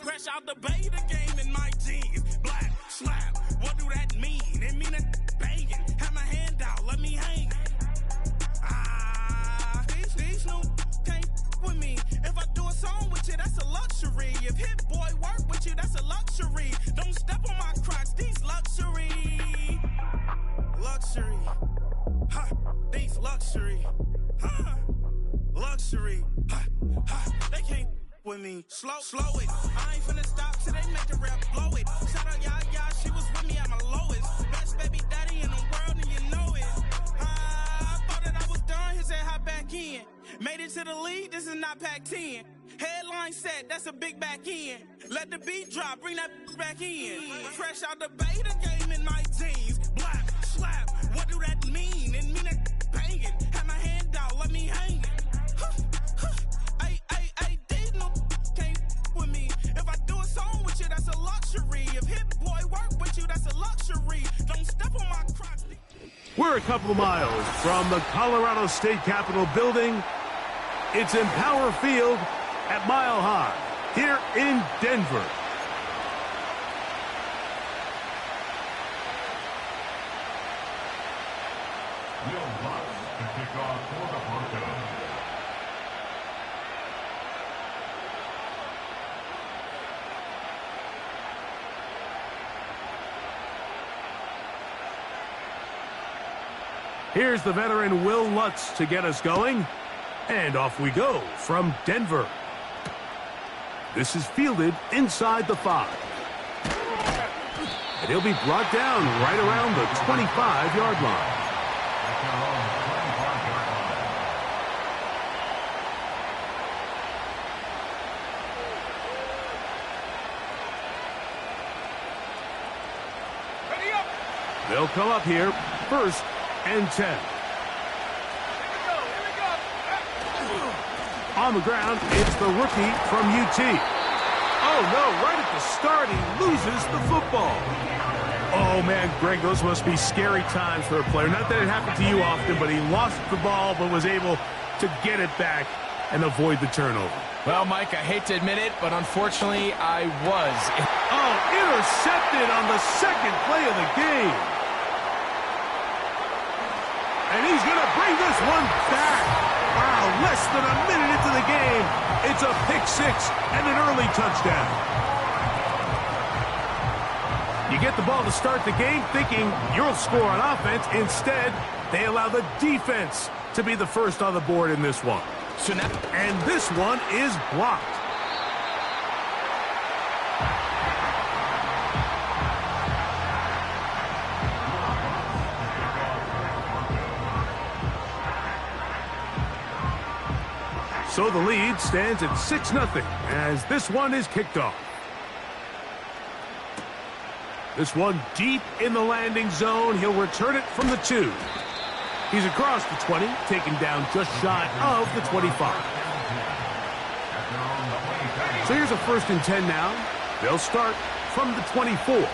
Fresh out the beta game in my jeans. Black slap, what do that mean? It mean a banging. Have my hand out, let me hang. These new can't with me. If I do a song with you, that's a luxury. If Hit Boy work with you, that's a luxury. Don't step on my Crocs, these luxury. Luxury. Ha, these luxury. Ha, luxury. Ha, ha, they can't with me. Slow it. I ain't finna stop till they make the rap blow it. Shout out Yaya, she was with me at my lowest. Best baby daddy in the world and you know it. I thought that I was done, he said hop back in. Made it to the league, this is not Pac-10. Headline set, that's a big back end. Let the beat drop, bring that back in. Fresh out the beta game in my jeans. Black slap, what do that mean? It mean a banging. Have my hand out, let me hang it. These no can't with me. If I do a song with you, that's a luxury. If Hit Boy work with you, that's a luxury. Don't step on my Crocs. We're a couple of miles from the Colorado State Capitol building. It's in Power Field at Mile High here in Denver. Here's the veteran Will Lutz to get us going. And off we go from Denver. This is fielded inside the 5. And he'll be brought down right around the 25-yard line. They'll come up here, 1st and 10. On the ground, it's the rookie from UT. Oh, no, right at the start, he loses the football. Oh, man, Greg, those must be scary times for a player. Not that it happened to you often, but he lost the ball but was able to get it back and avoid the turnover. Well, Mike, I hate to admit it, but unfortunately, I was. Oh, intercepted on the second play of the game. And he's going to bring this one back. Wow, less than a minute into the game. It's a pick-6 and an early touchdown. You get the ball to start the game thinking you'll score on offense. Instead, they allow the defense to be the first on the board in this one. So now, and this one is blocked. So the lead stands at 6-0 as this one is kicked off. This one deep in the landing zone. He'll return it from the 2. He's across the 20, taken down just shy of the 25. So here's a 1st and 10 now. They'll start from the 24.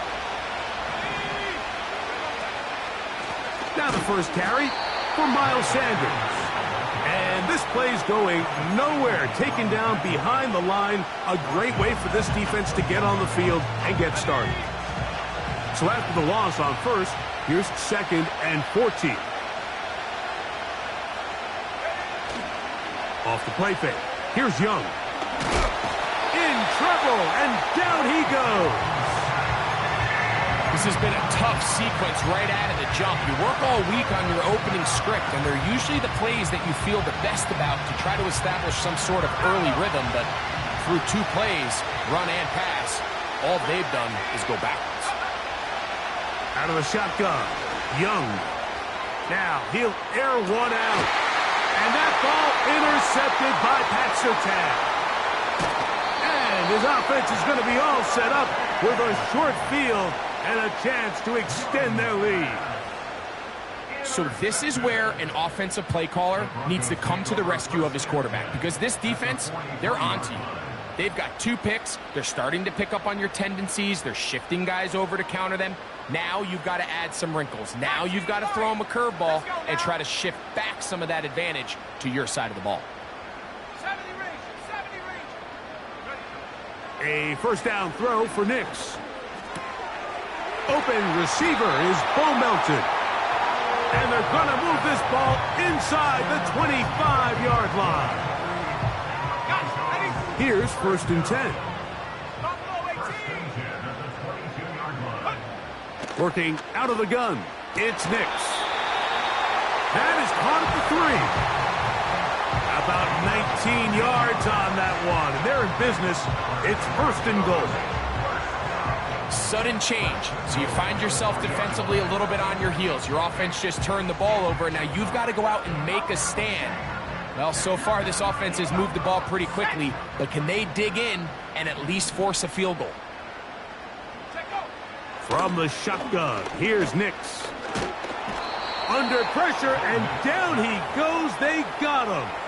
Now the first carry for Miles Sanders. And this play's going nowhere. Taken down behind the line. A great way for this defense to get on the field and get started. So after the loss on 1st, here's 2nd and 14. Off the play fake. Here's Young. In trouble, and down he goes. this has been a tough sequence right out of the jump. You work all week on your opening script, and they're usually the plays that you feel the best about to try to establish some sort of early rhythm, but through 2 plays, run and pass, all they've done is go backwards. Out of the shotgun, Young. Now he'll air one out. And that ball intercepted by Pat Surtain. And his offense is going to be all set up with a short field and a chance to extend their lead. So this is where an offensive play caller needs to come to the rescue of his quarterback, because this defense, they're onto you. They've got 2 picks. They're starting to pick up on your tendencies. They're shifting guys over to counter them. Now you've got to add some wrinkles. Now you've got to throw them a curveball and try to shift back some of that advantage to your side of the ball. A first down throw for Nix. Open receiver is Bo-Melton. And they're going to move this ball inside the 25-yard line. Here's 1st and 10. Working out of the gun, it's Nix. That is caught at the 3. About 19 yards on that one. And they're in business. It's 1st and goal. Sudden change. So you find yourself defensively a little bit on your heels. Your offense just turned the ball over. Now you've got to go out and make a stand. Well, so far this offense has moved the ball pretty quickly, but can they dig in and at least force a field goal? From the shotgun, here's Nix. Under pressure, and down he goes. They got him.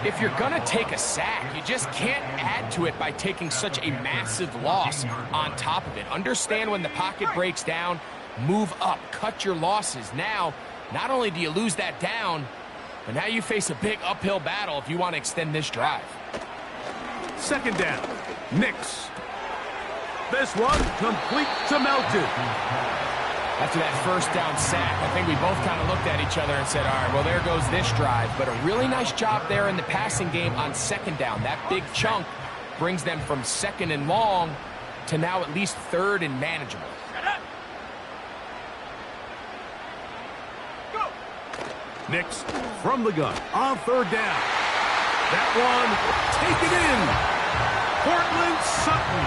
If you're going to take a sack, you just can't add to it by taking such a massive loss on top of it. Understand when the pocket breaks down, move up, cut your losses. Now, not only do you lose that down, but now you face a big uphill battle if you want to extend this drive. 2nd down, Nix. This one complete to Melton. After that first down sack, I think we both kind of looked at each other and said, all right, well, there goes this drive. But a really nice job there in the passing game on 2nd down. That big chunk brings them from 2nd and long to now at least 3rd and manageable. Nix from the gun on 3rd down. That one taken in. Portland Sutton.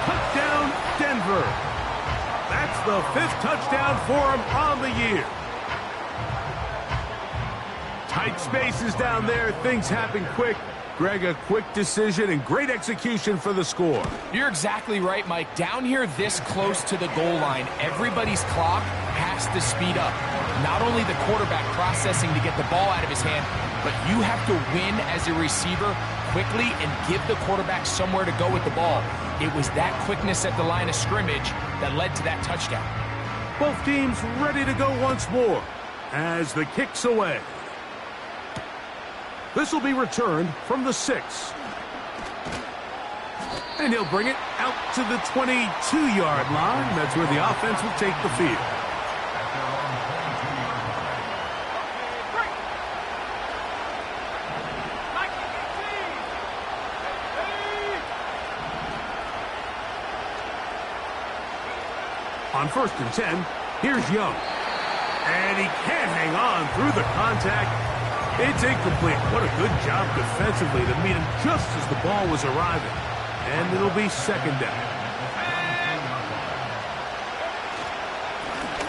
Touchdown Denver. That's the 5th touchdown for him on the year. Tight spaces down there. Things happen quick. Greg, a quick decision and great execution for the score. You're exactly right, Mike. Down here this close to the goal line, everybody's clock has to speed up. Not only the quarterback processing to get the ball out of his hand, but you have to win as a receiver quickly and give the quarterback somewhere to go with the ball. It was that quickness at the line of scrimmage that led to that touchdown. Both teams ready to go once more as the kick's away. This will be returned from the 6. And he'll bring it out to the 22-yard line. That's where the offense will take the field. On 1st and 10, here's Young. And he can't hang on through the contact. It's incomplete. What a good job defensively to meet him just as the ball was arriving. And it'll be 2nd down.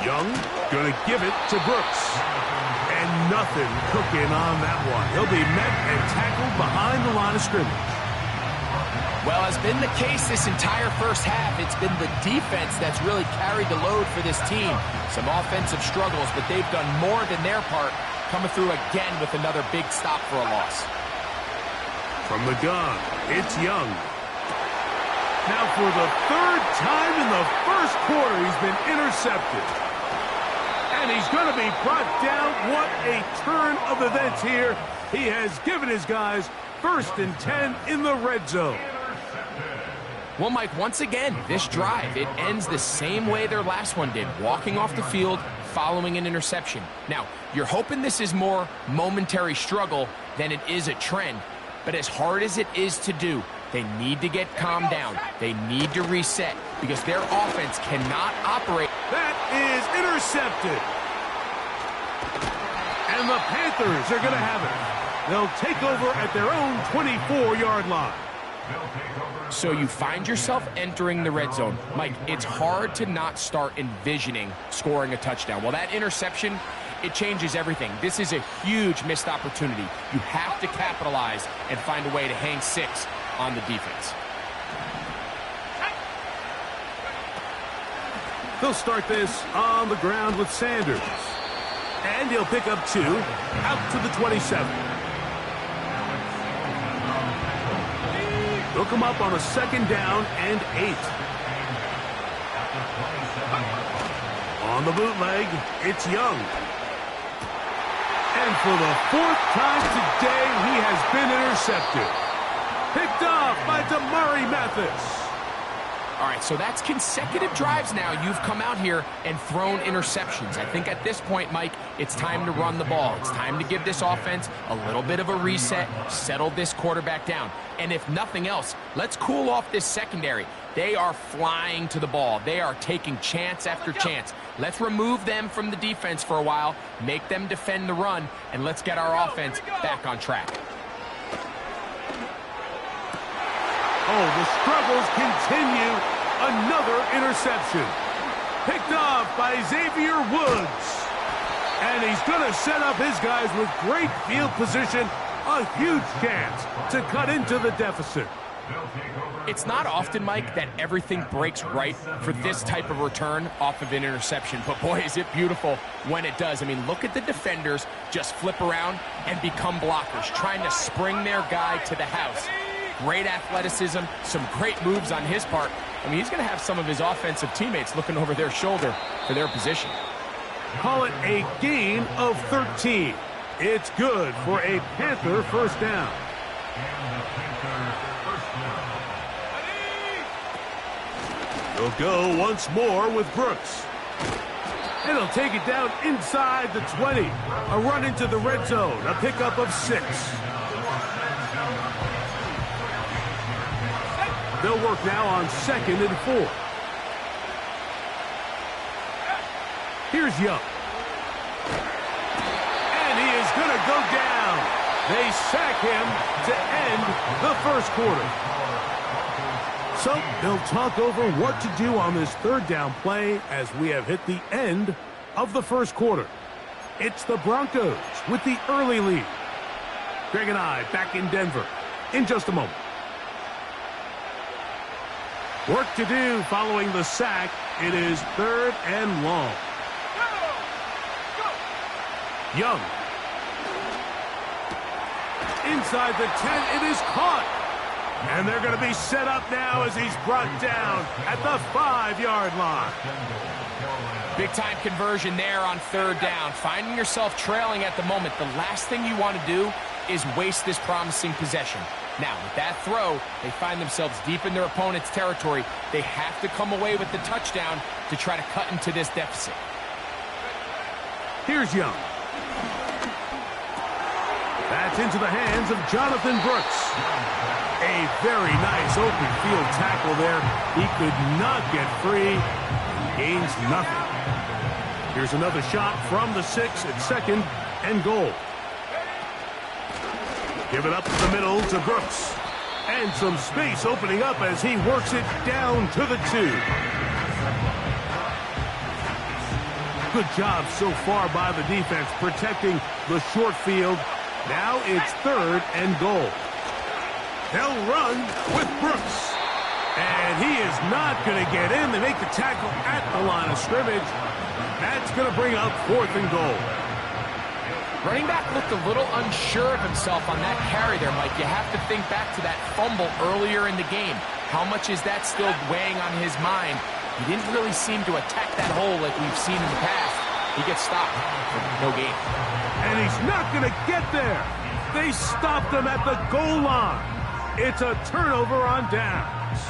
Young going to give it to Brooks. And nothing cooking on that one. He'll be met and tackled behind the line of scrimmage. Well, as been the case this entire first half, it's been the defense that's really carried the load for this team. Some offensive struggles, but they've done more than their part, coming through again with another big stop for a loss. From the gun, it's Young. Now for the 3rd time in the first quarter, he's been intercepted. And he's going to be brought down. What a turn of events here. He has given his guys 1st and 10 in the red zone. Well, Mike, once again, this drive, it ends the same way their last one did, walking off the field, following an interception. Now, you're hoping this is more momentary struggle than it is a trend, but as hard as it is to do, they need to get calmed down. They need to reset because their offense cannot operate. That is intercepted. And the Panthers are going to have it. They'll take over at their own 24-yard line. So you find yourself entering the red zone. Mike, it's hard to not start envisioning scoring a touchdown. Well, that interception, it changes everything. This is a huge missed opportunity. You have to capitalize and find a way to hang 6 on the defense. They'll start this on the ground with Sanders. And he'll pick up 2 out to the 27. They'll come up on a 2nd down and 8. On the bootleg, it's Young. And for the 4th time today, he has been intercepted. Picked off by DeMurray Mathis. All right, so that's consecutive drives now. You've come out here and thrown interceptions. I think at this point, Mike, it's time to run the ball. It's time to give this offense a little bit of a reset, settle this quarterback down. And if nothing else, let's cool off this secondary. They are flying to the ball. They are taking chance after chance. Let's remove them from the defense for a while, make them defend the run, and let's get our offense back on track. Oh, the struggles continue. Another interception. Picked off by Xavier Woods. And he's going to set up his guys with great field position. A huge chance to cut into the deficit. It's not often, Mike, that everything breaks right for this type of return off of an interception. But boy, is it beautiful when it does. I mean, look at the defenders just flip around and become blockers, trying to spring their guy to the house. Great athleticism, some great moves on his part. I mean, he's going to have some of his offensive teammates looking over their shoulder for their position. Call it a gain of 13. It's good for a Panther first down. They'll go once more with Brooks. And he'll take it down inside the 20. A run into the red zone, a pickup of 6. They'll work now on 2nd and 4. Here's Young. And he is going to go down. They sack him to end the first quarter. So they'll talk over what to do on this third down play as we have hit the end of the first quarter. It's the Broncos with the early lead. Greg and I back in Denver in just a moment. Work to do following the sack. It is 3rd and long. Young. Inside the 10, it is caught. And they're going to be set up now as he's brought down at the 5-yard line. Big-time conversion there on 3rd down. Finding yourself trailing at the moment, the last thing you want to do is waste this promising possession. Now, with that throw, they find themselves deep in their opponent's territory. They have to come away with the touchdown to try to cut into this deficit. Here's Young. That's into the hands of Jonathan Brooks. A very nice open field tackle there. He could not get free. Gains nothing. Here's another shot from the 6 at 2nd and goal. Give it up the middle to Brooks. And some space opening up as he works it down to the 2. Good job so far by the defense protecting the short field. Now it's 3rd and goal. They'll run with Brooks. And he is not going to get in. They make the tackle at the line of scrimmage. That's going to bring up 4th and goal. Running back looked a little unsure of himself on that carry there, Mike. You have to think back to that fumble earlier in the game. How much is that still weighing on his mind? He didn't really seem to attack that hole like we've seen in the past. He gets stopped for no gain. And he's not going to get there. They stopped him at the goal line. It's a turnover on downs.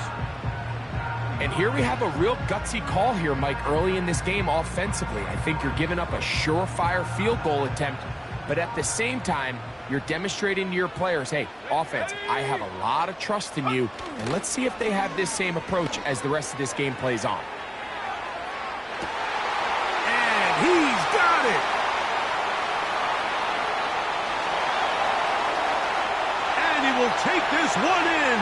And here we have a real gutsy call here, Mike, early in this game offensively. I think you're giving up a surefire field goal attempt, but at the same time, you're demonstrating to your players, hey, offense, I have a lot of trust in you, and let's see if they have this same approach as the rest of this game plays on. And he's got it! And he will take this one in.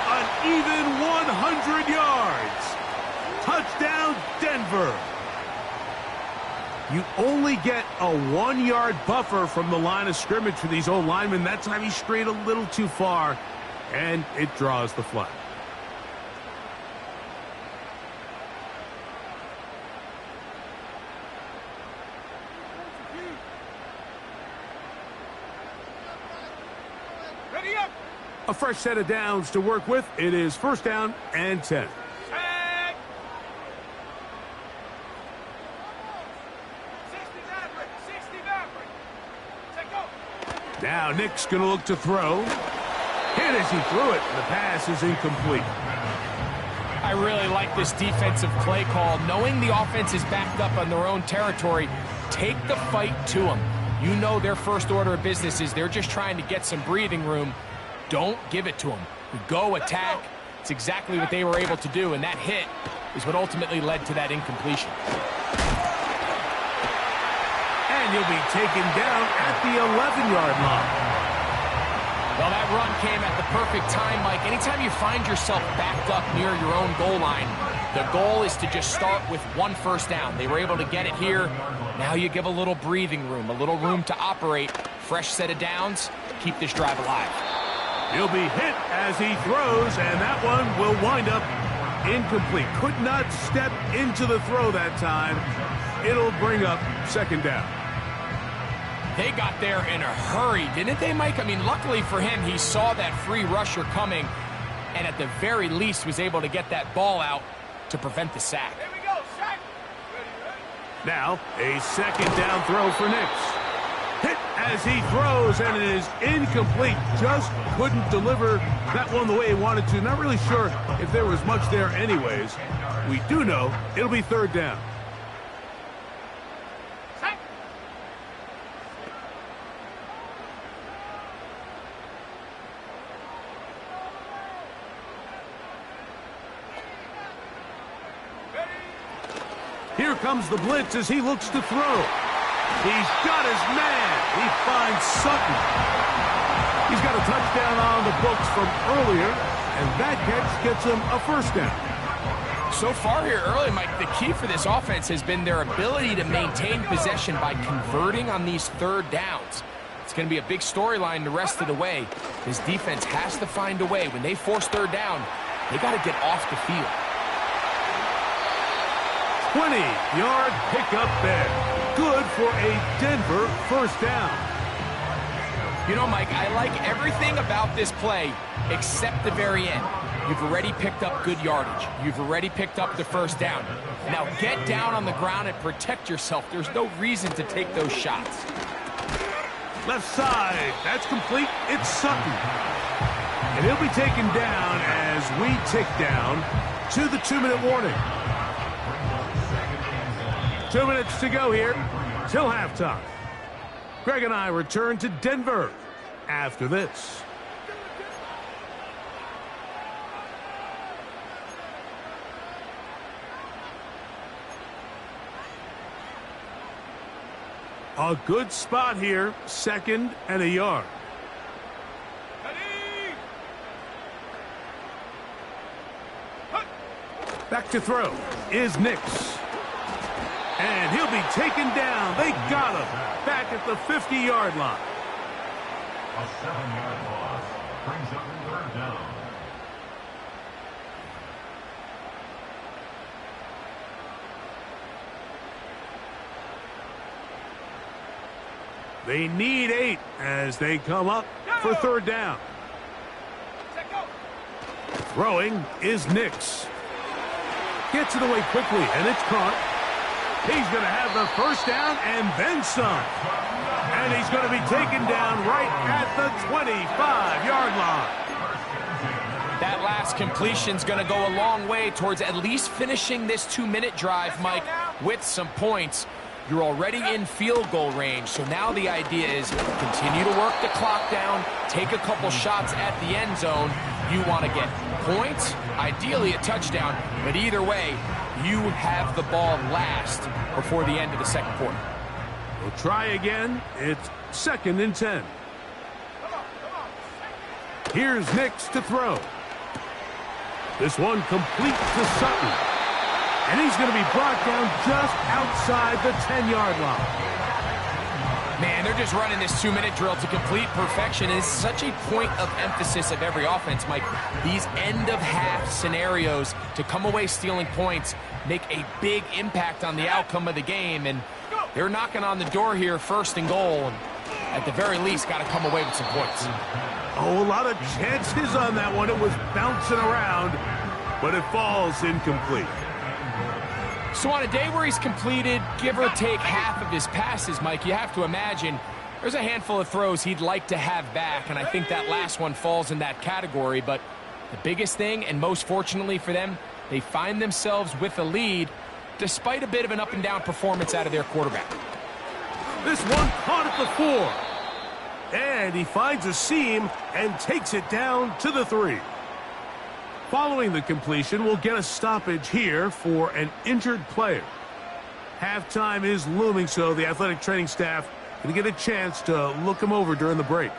An even 100 yards. Touchdown, Denver. You only get a 1-yard buffer from the line of scrimmage for these old linemen. That time he strayed a little too far, and it draws the flag. Ready up. A fresh set of downs to work with. It is 1st down and 10. Now Nick's going to look to throw. He hit as he threw it. The pass is incomplete. I really like this defensive play call. Knowing the offense is backed up on their own territory, take the fight to them. You know their first order of business is they're just trying to get some breathing room. Don't give it to them. Go attack. It's exactly what they were able to do, and that hit is what ultimately led to that incompletion. And he'll be taken down at the 11-yard line. Well, that run came at the perfect time, Mike. Anytime you find yourself backed up near your own goal line, the goal is to just start with one first down. They were able to get it here. Now you give a little breathing room, a little room to operate. Fresh set of downs. Keep this drive alive. He'll be hit as he throws, and that one will wind up incomplete. Could not step into the throw that time. It'll bring up second down. They got there in a hurry, didn't they, Mike? I mean, luckily for him, he saw that free rusher coming and at the very least was able to get that ball out to prevent the sack. Here we go, sack. Now, a second down throw for Nix. Hit as he throws, and it is incomplete. Just couldn't deliver that one the way he wanted to. Not really sure if there was much there anyways. We do know it'll be third down. Here comes the blitz as he looks to throw. He's got his man. He finds Sutton. He's got a touchdown on the books from earlier, and that catch gets him a first down. So far here early, Mike, the key for this offense has been their ability to maintain possession by converting on these third downs. It's going to be a big storyline the rest of the way. This defense has to find a way. When they force third down, they got to get off the field. 20-yard pickup there. Good for a Denver first down. You know, Mike, I like everything about this play except the very end. You've already picked up good yardage. You've already picked up the first down. Now get down on the ground and protect yourself. There's no reason to take those shots. Left side. That's complete. It's Sutton. And he'll be taken down as we tick down to the 2-minute warning. 2 minutes to go here till halftime. Greg and I return to Denver after this. A good spot here, 2nd and a yard. Back to throw is Nix. And he'll be taken down. They got him back at the 50-yard line. A 7-yard loss brings up third down. They need 8 as they come up for third down. Throwing is Nix. Gets it away quickly, and it's caught. He's going to have the first down and then some. And he's going to be taken down right at the 25-yard line. That last completion's going to go a long way towards at least finishing this 2-minute drive, Mike, with some points. You're already in field goal range, so now the idea is continue to work the clock down, take a couple shots at the end zone. You want to get points, ideally a touchdown, but either way, you have the ball last before the end of the second quarter. We'll try again. It's 2nd and 10. Here's Nix to throw. This one complete to Sutton. And he's going to be brought down just outside the 10-yard line. Man, they're just running this 2-minute drill to complete perfection. It's such a point of emphasis of every offense, Mike. These end-of-half scenarios to come away stealing points make a big impact on the outcome of the game. And they're knocking on the door here, 1st and goal. And at the very least, got to come away with some points. Oh, a lot of chances on that one. It was bouncing around, but it falls incomplete. So on a day where he's completed, give or take half of his passes, Mike, you have to imagine There's a handful of throws he'd like to have back, and I think that last one falls in that category. But the biggest thing, and most fortunately for them, they find themselves with a lead despite a bit of an up-and-down performance out of their quarterback. This one caught at the 4. And he finds a seam and takes it down to the 3. Following the completion, we'll get a stoppage here for an injured player. Halftime is looming, so the athletic training staff going to get a chance to look him over during the break.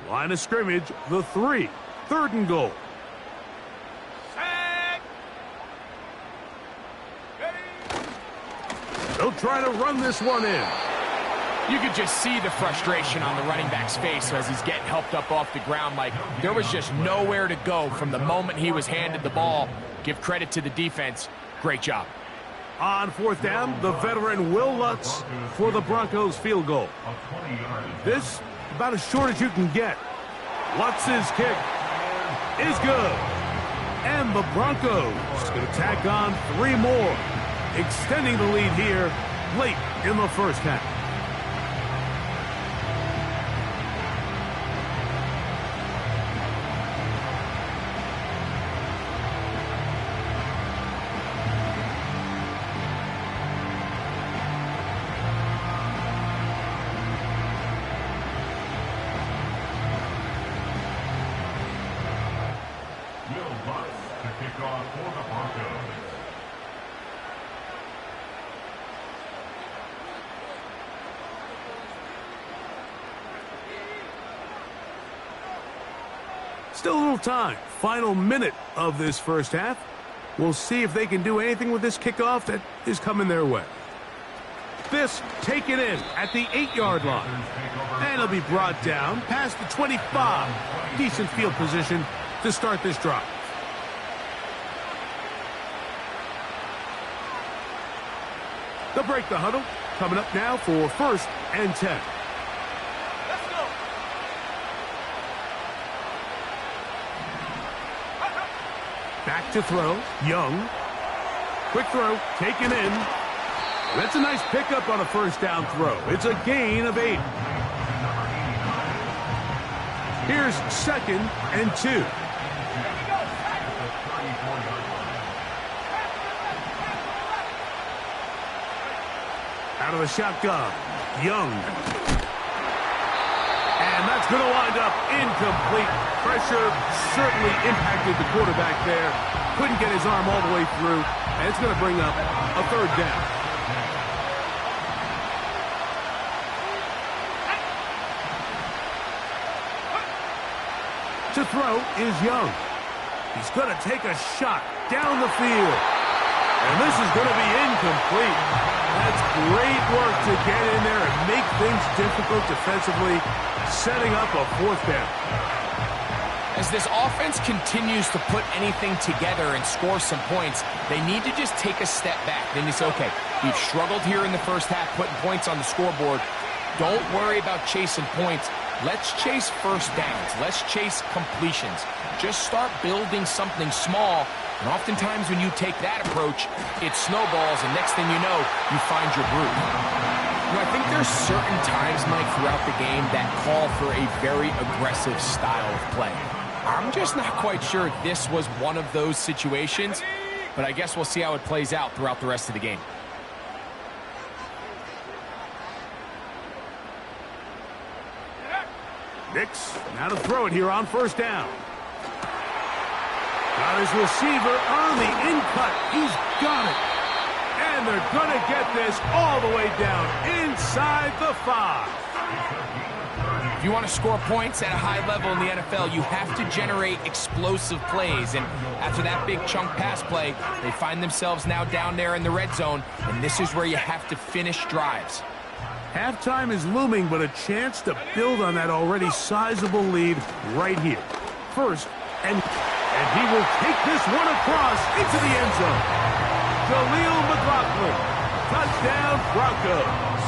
Line of scrimmage, the 3. 3rd and goal. They'll try to run this one in. You could just see the frustration on the running back's face as he's getting helped up off the ground. Like, there was just nowhere to go from the moment he was handed the ball. Give credit to the defense. Great job. On 4th down, the veteran Will Lutz for the Broncos field goal. This, about as short as you can get. Lutz's kick is good. And the Broncos going to tack on 3 more, extending the lead here late in the first half. Still a little time. Final minute of this first half. We'll see if they can do anything with this kickoff that is coming their way. This taken in at the 8-yard line. And it'll be brought down past the 25. Decent field position to start this drive. They'll break the huddle. Coming up now for 1st and 10. Back to throw. Young. Quick throw. Taken in. That's a nice pickup on a 1st down throw. It's a gain of 8. Here's 2nd and 2. Out of the shotgun. Young. And that's going to wind up incomplete. Pressure certainly impacted the quarterback there. Couldn't get his arm all the way through. And it's going to bring up a 3rd down. To throw is Young. He's going to take a shot down the field. And this is going to be incomplete. That's great work to get in there and make things difficult defensively, setting up a 4th down. As this offense continues to put anything together and score some points, they need to just take a step back. Then you say, okay, we've struggled here in the first half, putting points on the scoreboard. Don't worry about chasing points. Let's chase 1st downs. Let's chase completions. Just start building something small. And oftentimes when you take that approach, it snowballs, and next thing you know, you find your groove. You know, I think there's certain times, Mike, throughout the game that call for a very aggressive style of play. I'm just not quite sure this was one of those situations, but I guess we'll see how it plays out throughout the rest of the game. Nix, now to throw it here on 1st down. Got his receiver on the in-cut. He's got it. And they're going to get this all the way down inside the 5. If you want to score points at a high level in the NFL, you have to generate explosive plays. And after that big chunk pass play, they find themselves now down there in the red zone. And this is where you have to finish drives. Halftime is looming, but a chance to build on that already sizable lead right here. 1st and he will take this one across into the end zone. Jaleel McLaughlin, touchdown Broncos.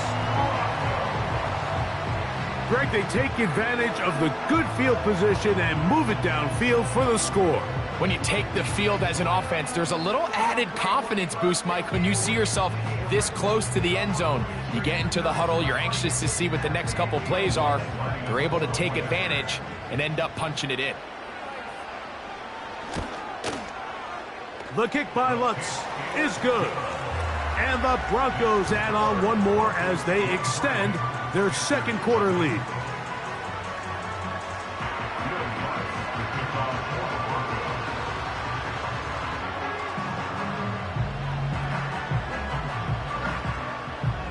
Greg, they take advantage of the good field position and move it downfield for the score. When you take the field as an offense, there's a little added confidence boost, Mike, when you see yourself this close to the end zone. You get into the huddle, you're anxious to see what the next couple plays are. They're able to take advantage and end up punching it in. The kick by Lutz is good. And the Broncos add on one more as they extend their second quarter lead.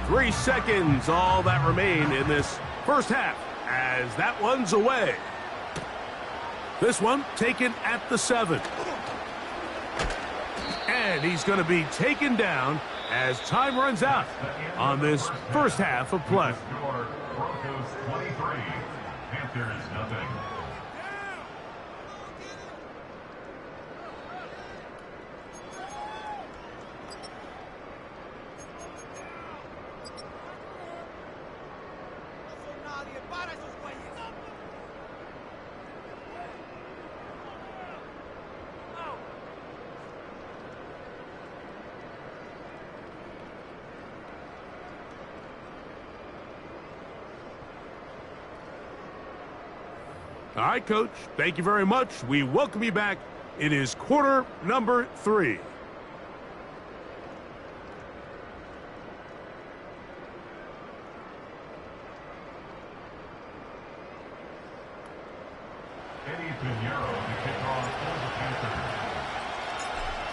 Three seconds, all that remain in this first half, as that one's away. This one taken at the 7. And he's going to be taken down as time runs out on this first half of play. Broncos 23, Panthers nothing. All right, Coach, thank you very much. We welcome you back. It is quarter number 3.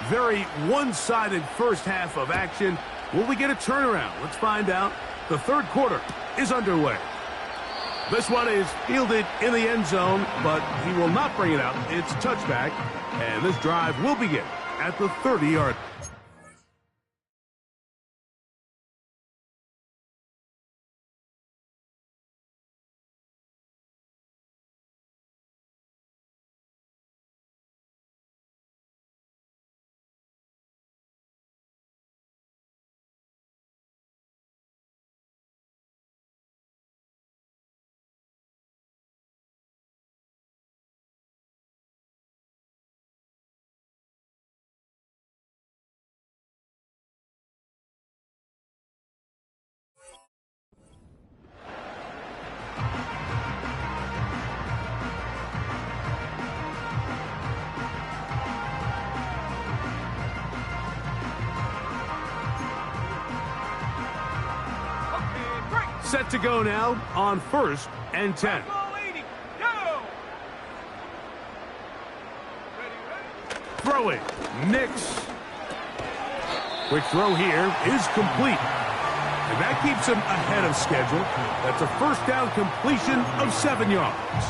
Very one-sided first half of action. Will we get a turnaround? Let's find out. The third quarter is underway. This one is fielded in the end zone, but he will not bring it out. It's touchback, and this drive will begin at the 30-yard. Set to go now on 1st and 10. Throwing, Nix. Quick throw here is complete. And that keeps him ahead of schedule. That's a first down completion of 7 yards.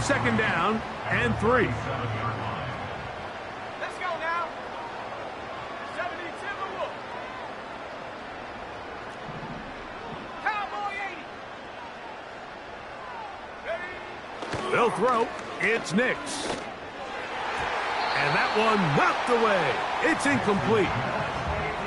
Second down and 3. Let's go now. 70 Timberwolves. Cowboy 80. Ready? They'll throw. It's Nix. And that one knocked away. It's incomplete.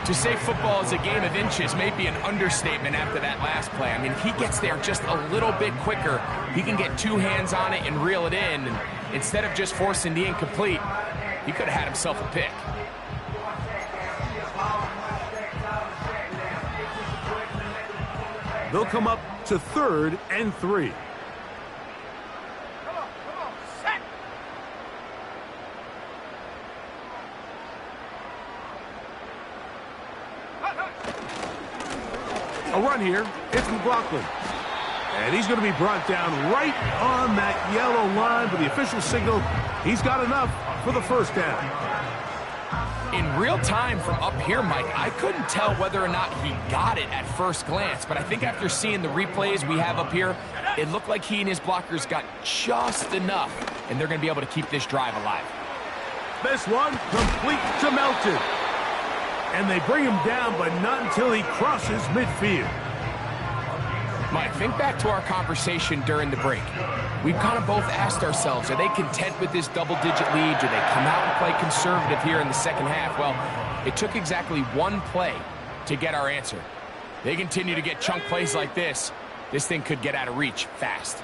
To say football is a game of inches may be an understatement after that last play. I mean, if he gets there just a little bit quicker, he can get 2 hands on it and reel it in. And instead of just forcing the incomplete, he could have had himself a pick. They'll come up to 3rd and 3. Come on, set. A run here. It's McLaughlin. And he's going to be brought down right on that yellow line, but the official signal, he's got enough for the first down. In real time from up here, Mike, I couldn't tell whether or not he got it at first glance, but I think after seeing the replays we have up here, it looked like he and his blockers got just enough, and they're going to be able to keep this drive alive. This one complete to Melton. And they bring him down, but not until he crosses midfield. Mike, think back to our conversation during the break. We've kind of both asked ourselves, are they content with this double-digit lead? Do they come out and play conservative here in the second half? Well, it took exactly one play to get our answer. They continue to get chunk plays like this. This thing could get out of reach fast.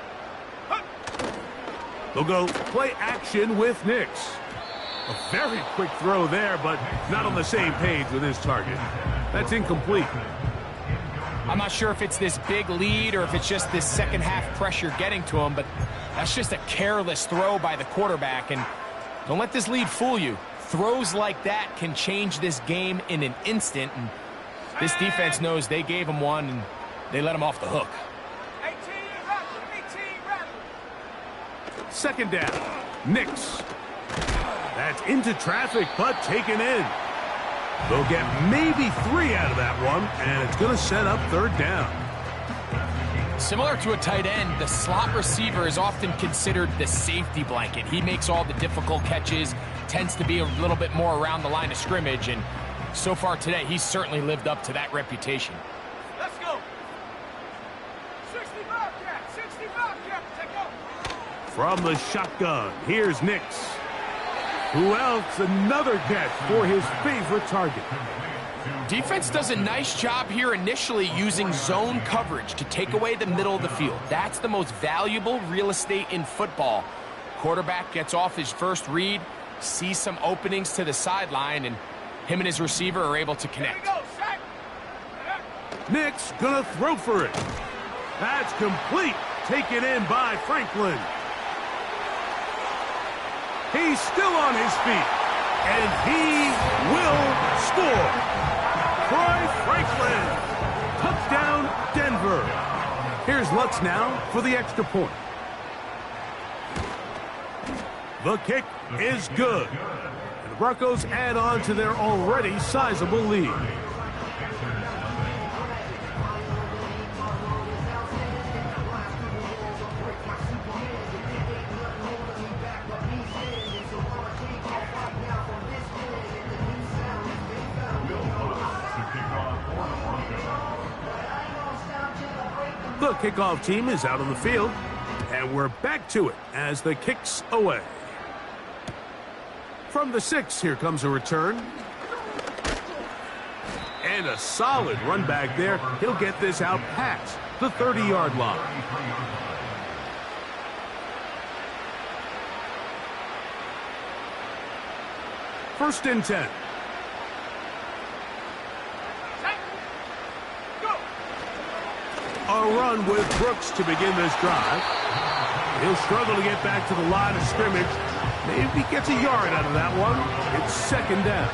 They'll go play action with Nix. A very quick throw there, but not on the same page with his target. That's incomplete. I'm not sure if it's this big lead or if it's just this second half pressure getting to him, but that's just a careless throw by the quarterback. And don't let this lead fool you. Throws like that can change this game in an instant. And this defense knows they gave him one and they let him off the hook. 18, Second down. Nix. That's into traffic, but taken in. They'll get maybe 3 out of that one, and it's going to set up third down. Similar to a tight end, the slot receiver is often considered the safety blanket. He makes all the difficult catches, tends to be a little bit more around the line of scrimmage, and so far today, he's certainly lived up to that reputation. let's go. 65 cap, 65 cap, take off. From the shotgun, here's Nix. Who else? Another catch for his favorite target. Defense does a nice job here initially using zone coverage to take away the middle of the field. That's the most valuable real estate in football. Quarterback gets off his first read, sees some openings to the sideline, and him and his receiver are able to Here connect. we go, sack. Nix gonna throw for it. That's complete. Taken in by Franklin. He's still on his feet, and he will score. Troy Franklin. Touchdown, Denver. Here's Lutz now for the extra point. The kick is good. And the Broncos add on to their already sizable lead. The kickoff team is out on the field, and we're back to it as the kick's away. From the 6, here comes a return. And a solid run back there. He'll get this out past the 30-yard line. First and 10. A run with Brooks to begin this drive. He'll struggle to get back to the line of scrimmage. Maybe gets a yard out of that one. It's second down.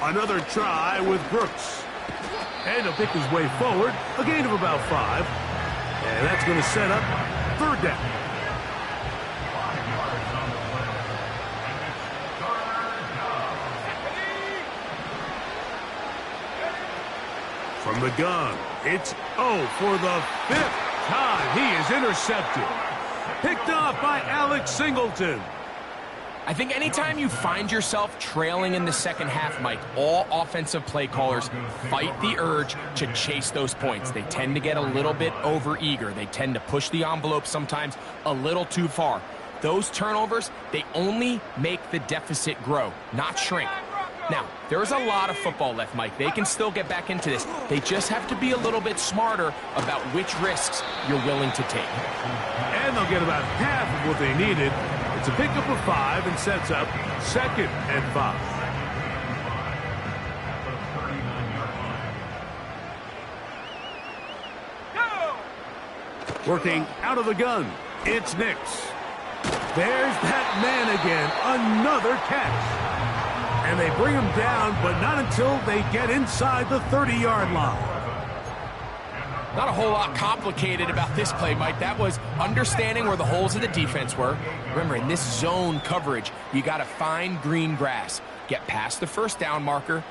Another try with Brooks. And he'll pick his way forward. A gain of about 5. And that's going to set up third down. From the gun, it's for the 5th time. He is intercepted. Picked off by Alex Singleton. I think anytime you find yourself trailing in the second half, Mike, all offensive play callers fight the urge to chase those points. They tend to get a little bit overeager. They tend to push the envelope sometimes a little too far. Those turnovers, they only make the deficit grow, not shrink. Now, there's a lot of football left, Mike. They can still get back into this. They just have to be a little bit smarter about which risks you're willing to take. And they'll get about half of what they needed. It's a pickup of 5 and sets up second and 5. Working out of the gun, it's Nix. There's that man again, another catch. And they bring him down, but not until they get inside the 30-yard line. Not a whole lot complicated about this play, Mike. That was understanding where the holes of the defense were. Remember, in this zone coverage, you got to find green grass. Get past the first down marker,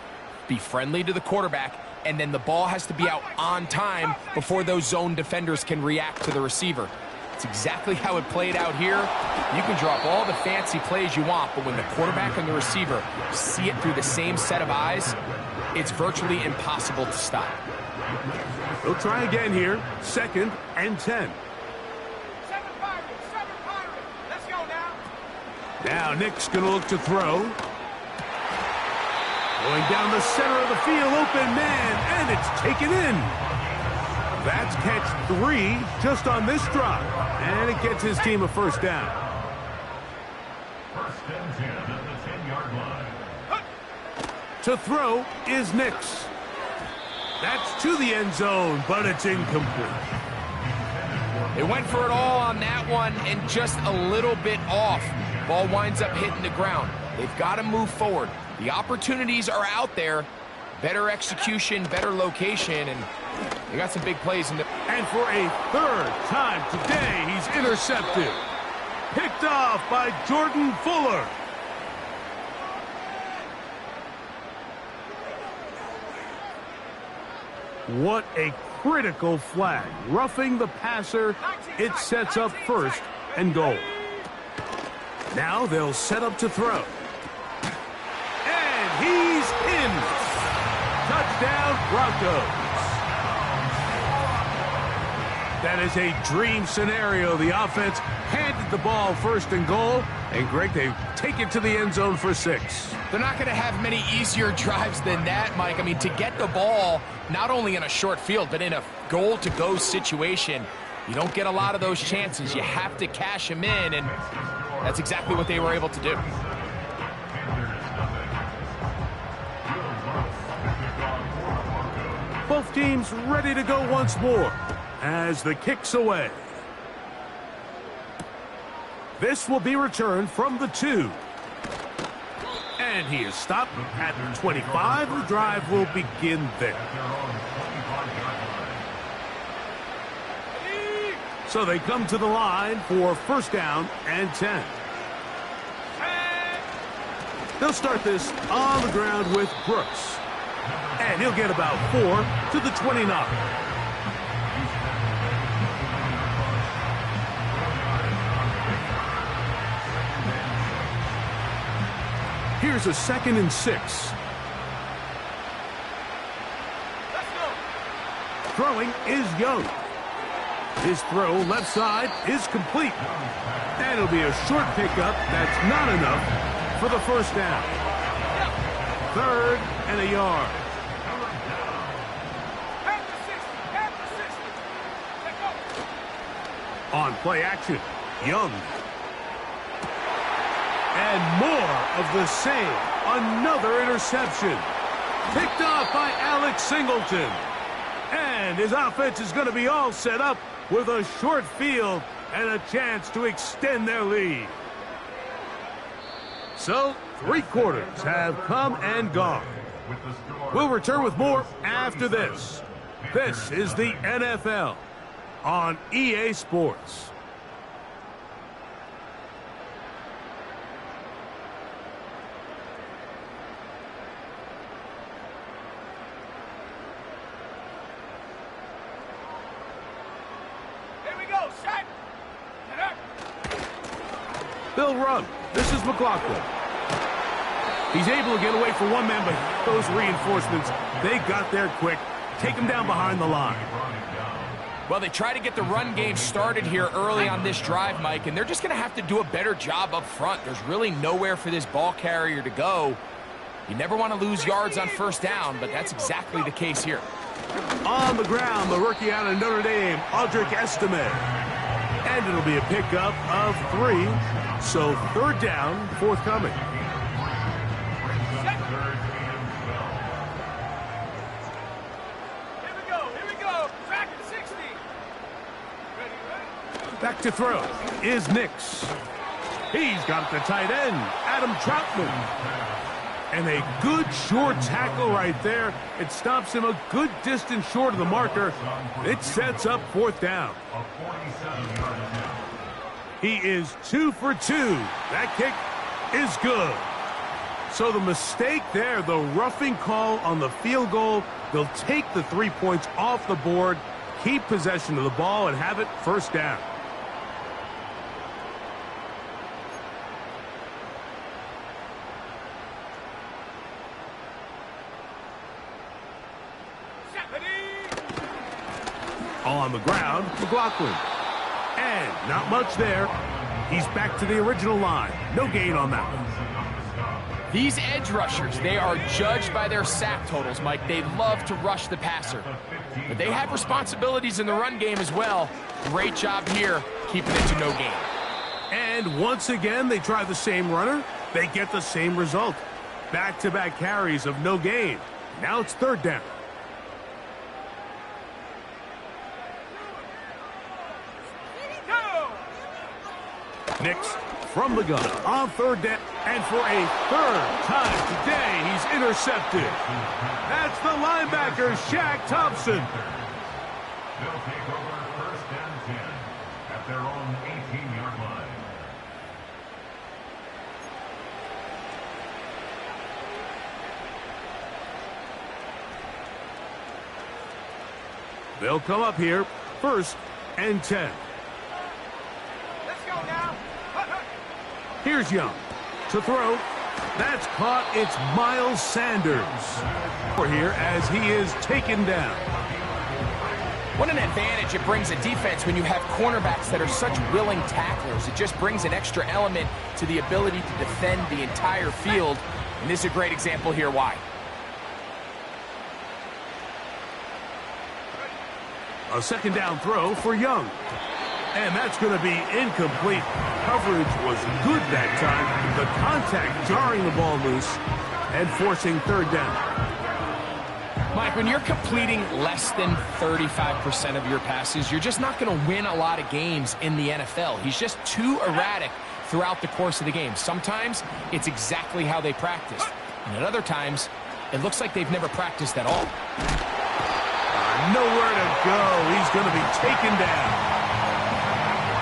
be friendly to the quarterback, and then the ball has to be out on time before those zone defenders can react to the receiver. It's exactly how it played out here. You can drop all the fancy plays you want, but when the quarterback and the receiver see it through the same set of eyes, it's virtually impossible to stop. They'll try again here. Second and 10. Now Nick's going to look to throw. Going down the center of the field, open man, and it's taken in. That's catch 3 just on this drop, and it gets his team a first down. First and 10 at the 10-yard line. To throw is Nix. That's to the end zone, but it's incomplete. They went for it all on that one and just a little bit off. Ball winds up hitting the ground. They've got to move forward. The opportunities are out there. Better execution, better location, and they got some big plays in the... And for a third time today, he's intercepted. Picked off by Jordan Fuller. What a critical flag. Roughing the passer, it sets up first and goal. Now they'll set up to throw. And he's in. Touchdown, Broncos. That is a dream scenario. The offense handed the ball first and goal. And, Greg, they take it to the end zone for 6. They're not going to have many easier drives than that, Mike. I mean, to get the ball, not only in a short field, but in a goal-to-go situation, you don't get a lot of those chances. You have to cash them in, and that's exactly what they were able to do. Both teams ready to go once more as the kick's away. This will be returned from the 2. And he is stopped at the 25. The drive will begin there. So they come to the line for first down and 10. They'll start this on the ground with Brooks. And he'll get about 4 to the 29. Here's a 2nd and 6. Throwing is Young. His throw left side is complete. And it'll be a short pickup that's not enough for the first down. 3rd and a yard. On play action, Young. And more of the same. Another interception. Picked off by Alex Singleton. And his offense is going to be all set up with a short field and a chance to extend their lead. So, 3 quarters have come and gone. We'll return with more after this. This is the NFL on EA Sports. They'll run. This is McLaughlin. He's able to get away from one man, but those reinforcements, they got there quick. Take him down behind the line. Well, they try to get the run game started here early on this drive, Mike, and they're just going to have to do a better job up front. There's really nowhere for this ball carrier to go. You never want to lose yards on first down, but that's exactly the case here. On the ground, the rookie out of Notre Dame, Audric Estime. And it'll be a pickup of 3. So 3rd down, forthcoming. Here we go. Back at 60. Ready? Back to throw is Nix. He's got the tight end, Adam Troutman. And a good short tackle right there. It stops him a good distance short of the marker. It sets up 4th down. He is 2 for 2. That kick is good. So the mistake there, the roughing call on the field goal, they'll take the 3 points off the board, keep possession of the ball, and have it first down. On the ground, McLaughlin. And not much there. He's back to the original line. No gain on that one. These edge rushers, they are judged by their sack totals, Mike. They love to rush the passer. But they have responsibilities in the run game as well. Great job here, keeping it to no gain. And once again, they try the same runner. They get the same result. Back-to-back carries of no gain. Now it's third down. Nix from the gun on third down. And for a third time today, he's intercepted. That's the linebacker, Shaq Thompson. They'll take over first and 10 at their own 18-yard line. They'll come up here, first and 10. Let's go now. Here's Young to throw. That's caught. It's Miles Sanders. We're here as he is taken down. What an advantage it brings a defense when you have cornerbacks that are such willing tacklers. It just brings an extra element to the ability to defend the entire field. And this is a great example here why. A second down throw for Young. And that's going to be incomplete. Coverage was good that time. The contact jarring the ball loose and forcing third down. Mike, when you're completing less than 35% of your passes, you're just not going to win a lot of games in the NFL. He's just too erratic throughout the course of the game. Sometimes it's exactly how they practice. And at other times, it looks like they've never practiced at all. Nowhere to go. He's going to be taken down.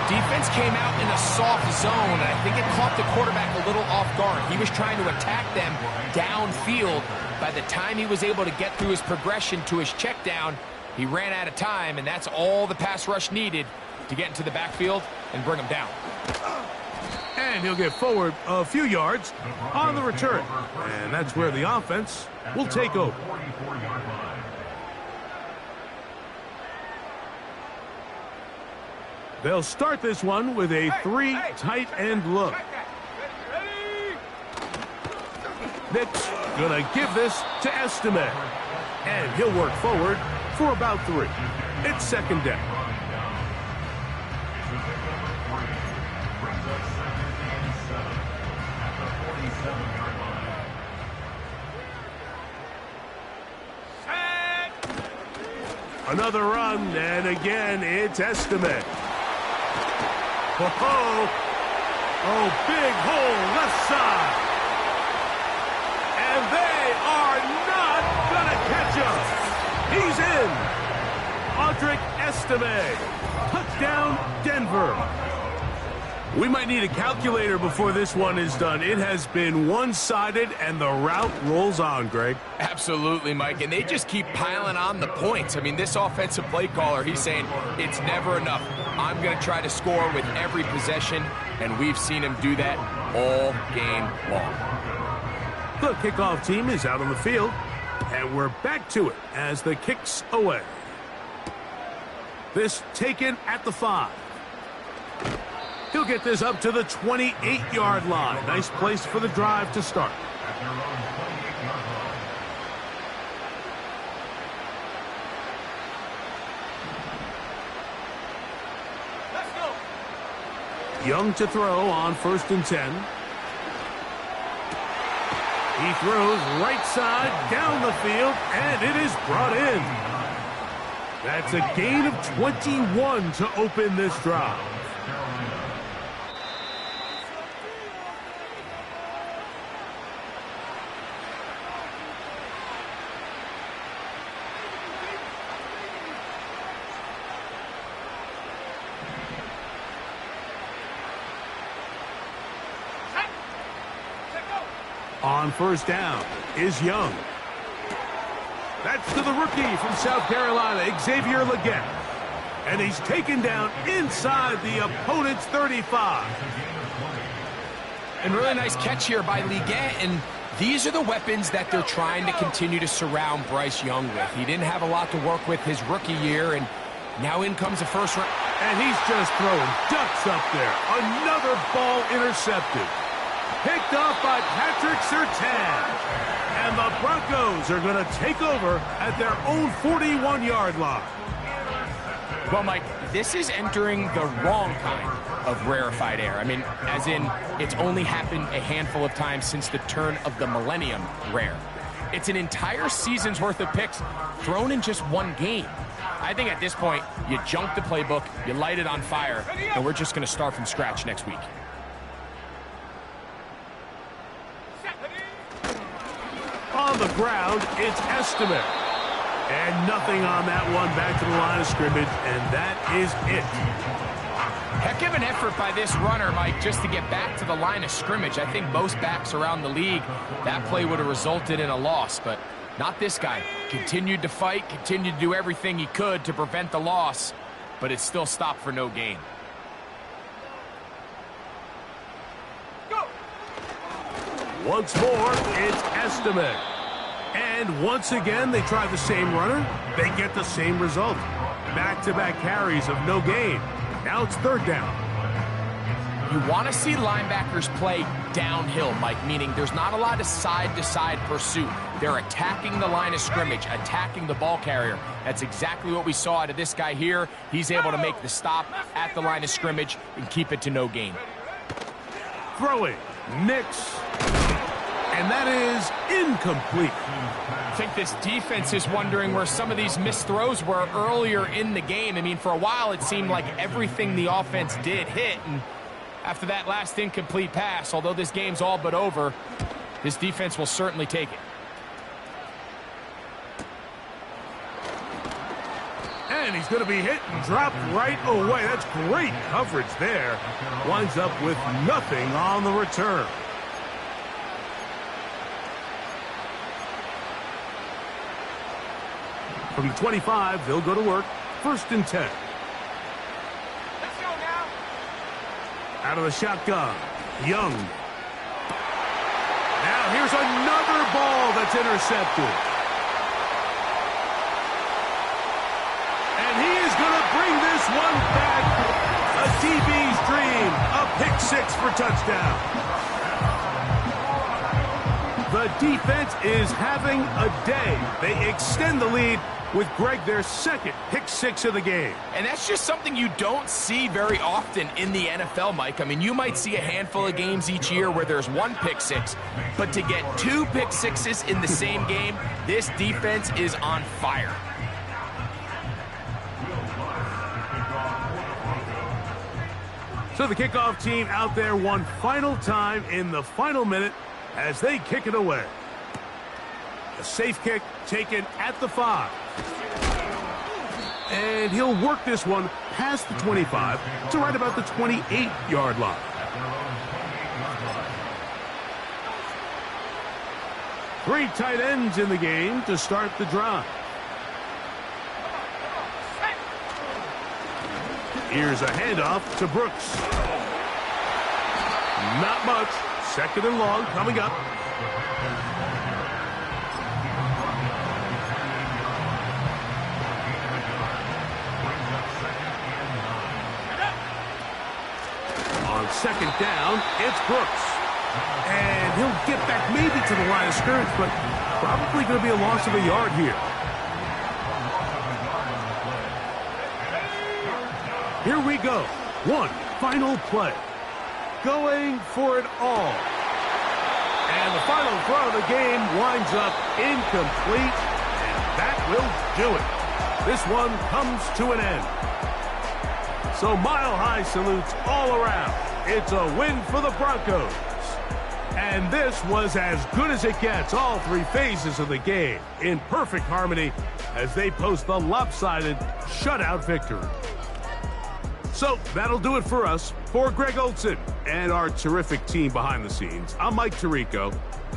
Defense came out in a soft zone, and I think it caught the quarterback a little off guard. He was trying to attack them downfield. By the time he was able to get through his progression to his check down, he ran out of time, and that's all the pass rush needed to get into the backfield and bring him down. And he'll get forward a few yards on the return. And that's where the offense will take over. They'll start this one with a three tight end look. Nix gonna give this to Estime. And he'll work forward for about 3. It's second down. Another run, and again, it's Estime. Oh, big hole left side. And they are not going to catch him. He's in. Audric Estime. Touchdown, Denver. We might need a calculator before this one is done. It has been one-sided, and the route rolls on, Greg. Absolutely, Mike, and they just keep piling on the points. I mean, this offensive play caller, he's saying it's never enough. I'm going to try to score with every possession, and we've seen him do that all game long. The kickoff team is out on the field, and we're back to it as the kick's away. This taken at the 5. He'll get this up to the 28-yard line. Nice place for the drive to start. Let's go. Young to throw on first and 10. He throws right side down the field, and it is brought in. That's a gain of 21 to open this drive. On first down is Young. That's to the rookie from South Carolina, Xavier Legette. And he's taken down inside the opponent's 35. And really nice catch here by Legette, and these are the weapons that they're trying to continue to surround Bryce Young with. He didn't have a lot to work with his rookie year, and now in comes the first round. And he's just throwing ducks up there. Another ball intercepted. Picked off by Patrick Surtain. And the Broncos are going to take over at their own 41-yard line. Well, Mike, this is entering the wrong kind of rarefied air. I mean, as in, it's only happened a handful of times since the turn of the millennium rare. It's an entire season's worth of picks thrown in just one game. I think at this point, you junk the playbook, you light it on fire, and we're just going to start from scratch next week. On the ground, it's Estimate. And nothing on that one, back to the line of scrimmage, and that is it. Heck of an effort by this runner, Mike, just to get back to the line of scrimmage. I think most backs around the league, that play would have resulted in a loss, but not this guy. Continued to fight, continued to do everything he could to prevent the loss, but it still stopped for no gain. Once more, it's Estimate. And once again, they try the same runner. They get the same result. Back-to-back carries of no gain. Now it's third down. You want to see linebackers play downhill, Mike, meaning there's not a lot of side-to-side pursuit. They're attacking the line of scrimmage, attacking the ball carrier. That's exactly what we saw out of this guy here. He's able to make the stop at the line of scrimmage and keep it to no gain. Throwing. Nix. And that is incomplete. I think this defense is wondering where some of these missed throws were earlier in the game. I mean, for a while, it seemed like everything the offense did hit. And after that last incomplete pass, although this game's all but over, this defense will certainly take it. And he's going to be hit and dropped right away. That's great coverage there. Winds up with nothing on the return. From the 25, they'll go to work. 1st and 10. Let's go now. Out of the shotgun, Young. Now here's another ball that's intercepted. And he is going to bring this one back. A DB's dream. A pick six for touchdown. The defense is having a day. They extend the lead with Greg, their second pick six of the game. And that's just something you don't see very often in the NFL, Mike. I mean, you might see a handful of games each year where there's one pick six, but to get 2 pick sixes in the same game, this defense is on fire. So the kickoff team out there one final time in the final minute as they kick it away. A safe kick taken at the 5. And he'll work this one past the 25 to right about the 28-yard line. Three tight ends in the game to start the drive. Here's a handoff to Brooks. Not much. 2nd and long coming up. On 2nd down, it's Brooks. And he'll get back maybe to the line of scrimmage, but probably going to be a loss of a yard here. Here we go. One final play. Going for it all. And the final throw of the game winds up incomplete, and that will do it. This one comes to an end. So mile-high salutes all around. It's a win for the Broncos. And this was as good as it gets, all 3 phases of the game, in perfect harmony as they post the lopsided shutout victory. So that'll do it for us. For Greg Olson and our terrific team behind the scenes, I'm Mike Tirico.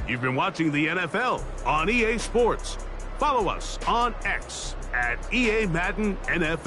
You've been watching the NFL on EA Sports. Follow us on X at EA Madden NFL.